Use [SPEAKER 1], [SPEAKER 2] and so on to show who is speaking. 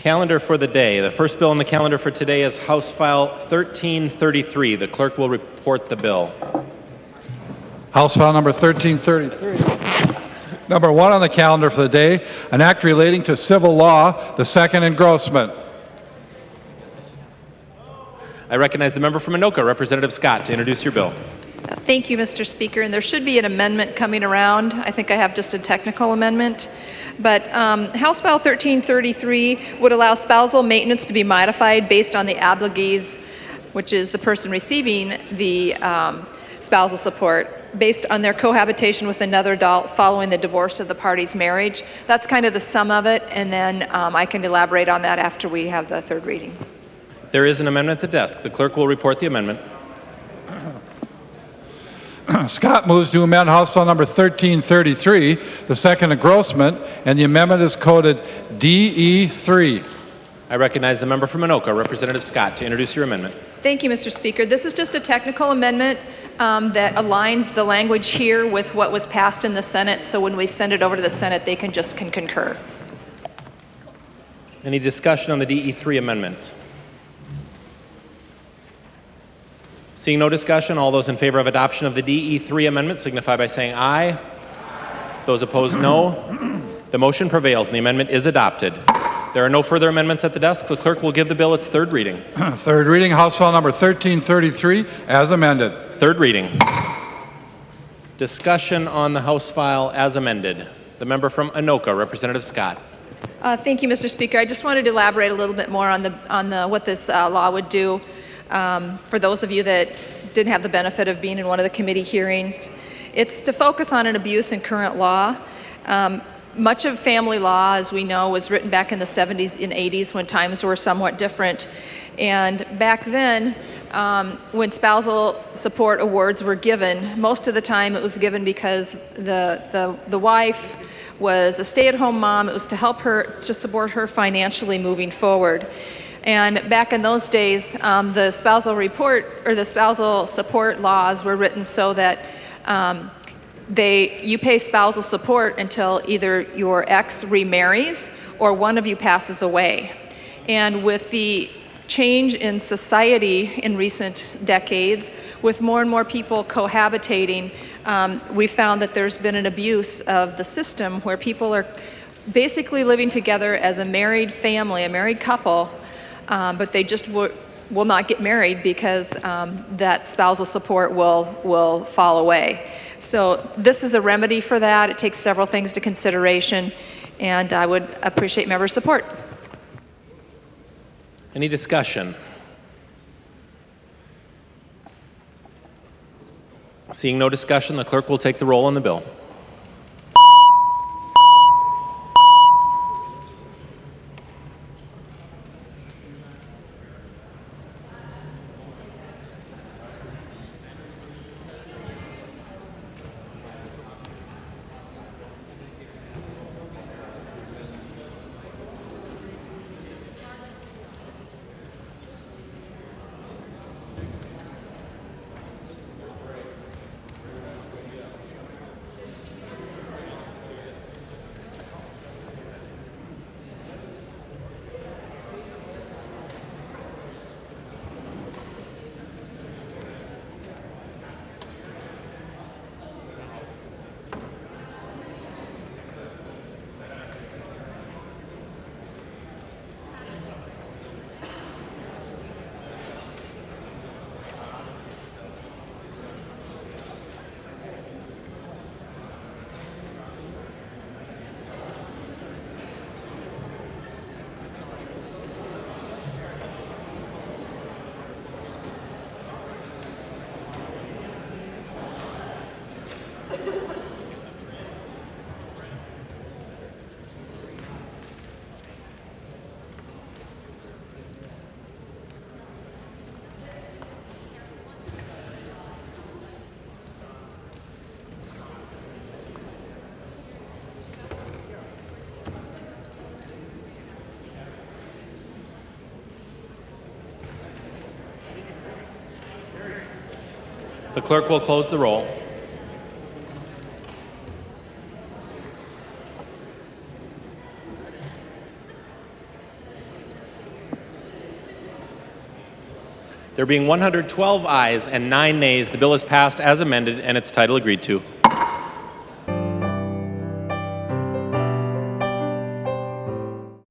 [SPEAKER 1] Calendar for the day. The first bill on the calendar for today is House File 1333. The clerk will report the bill.
[SPEAKER 2] House File number 1333. Number 1 on the calendar for the day, an act relating to civil law, the second engrossment.
[SPEAKER 1] I recognize the member from Anoka, Representative Scott, to introduce your bill.
[SPEAKER 3] Thank you, Mr. Speaker. And there should be an amendment coming around. I think I have just a technical amendment. But House File 1333 would allow spousal maintenance to be modified based on the obligees, which is the person receiving the spousal support, based on their cohabitation with another adult following the divorce of the party's marriage. That's kind of the sum of it, and then I can elaborate on that after we have the third reading.
[SPEAKER 1] There is an amendment at the desk. The clerk will report the amendment.
[SPEAKER 2] Scott moves to amend House File number 1333, the second engrossment, and the amendment is coded DE3.
[SPEAKER 1] I recognize the member from Anoka, Representative Scott, to introduce your amendment.
[SPEAKER 3] Thank you, Mr. Speaker. This is just a technical amendment that aligns the language here with what was passed in the Senate, so when we send it over to the Senate, they can concur.
[SPEAKER 1] Any discussion on the DE3 amendment? Seeing no discussion, all those in favor of adoption of the DE3 amendment signify by saying aye. Those opposed, no. The motion prevails and the amendment is adopted. There are no further amendments at the desk. The clerk will give the bill its third reading.
[SPEAKER 2] Third reading, House File number 1333, as amended.
[SPEAKER 1] Third reading. Discussion on the House file as amended. The member from Anoka, Representative Scott.
[SPEAKER 3] Thank you, Mr. Speaker. I just wanted to elaborate a little bit more on what this law would do. For those of you that didn't have the benefit of being in one of the committee hearings, it's to focus on an abuse in current law. Much of family law, as we know, was written back in the 70s and 80s when times were somewhat different. And back then, when spousal support awards were given, most of the time it was given because the wife was a stay-at-home mom. It was to help her, to support her financially moving forward. And back in those days, the spousal report or the spousal support laws were written so that you pay spousal support until either your ex remarries or one of you passes away. And with the change in society in recent decades, with more and more people cohabitating, we found that there's been an abuse of the system where people are basically living together as a married family, a married couple, but they just will not get married because that spousal support will fall away. So this is a remedy for that. It takes several things into consideration, and I would appreciate member support.
[SPEAKER 1] Any discussion? Seeing no discussion, the clerk will take the roll on the bill. The clerk will close the roll. There being 112 ayes and 9 nays, the bill is passed as amended and its title agreed to.